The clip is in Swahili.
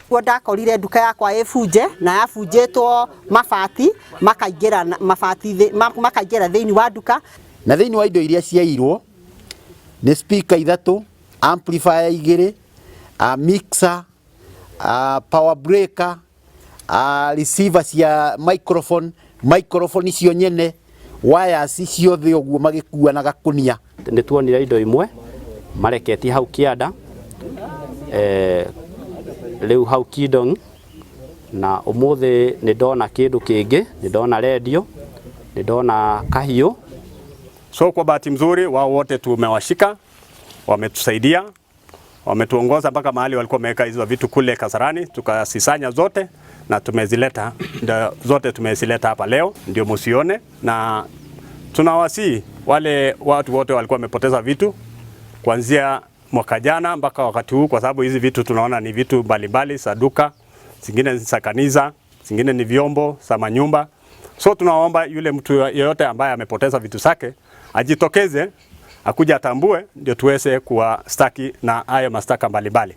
Kwa ndakorire nduka yakwa ibunje na yabunjitwo mabati makaingĩra thĩinĩ wa nduka. Na thĩinĩ wa indo iria ciairwo nĩ speaker 3, amplifier 2, mixer, power breaker, receiver cia microphone icio nyene, wires ciothe ũguo magĩkua na gakunia. Nĩ tuonire indo imwe mareketie hau kĩanda rĩu hau Kidong, na ũmũthĩ nĩ ndona kĩndũ kĩngĩ, nĩ ndona radio, nĩ ndona kahiũ. So kwa bahati mzuri wao wote tumewashika, wametusaidia, wametuongoza mpaka mahali walikuwa wameweka hizo vitu kule Kasarani, tukasisanya zote na tumezileta hapa leo ndio musione. Na tunawasihi wale watu wote walikuwa wamepoteza vitu kuanzia mwaka jana mpaka wakati huu, kwa sababu hizi vitu tunaona ni vitu mbalimbali za duka, zingine ni za kanisa, zingine ni vyombo za manyumba. So tunaomba yule mtu yeyote ambaye amepoteza vitu zake ajitokeze, akuja atambue, ndio tuweze kuwastaki na hayo mashtaka mbalimbali.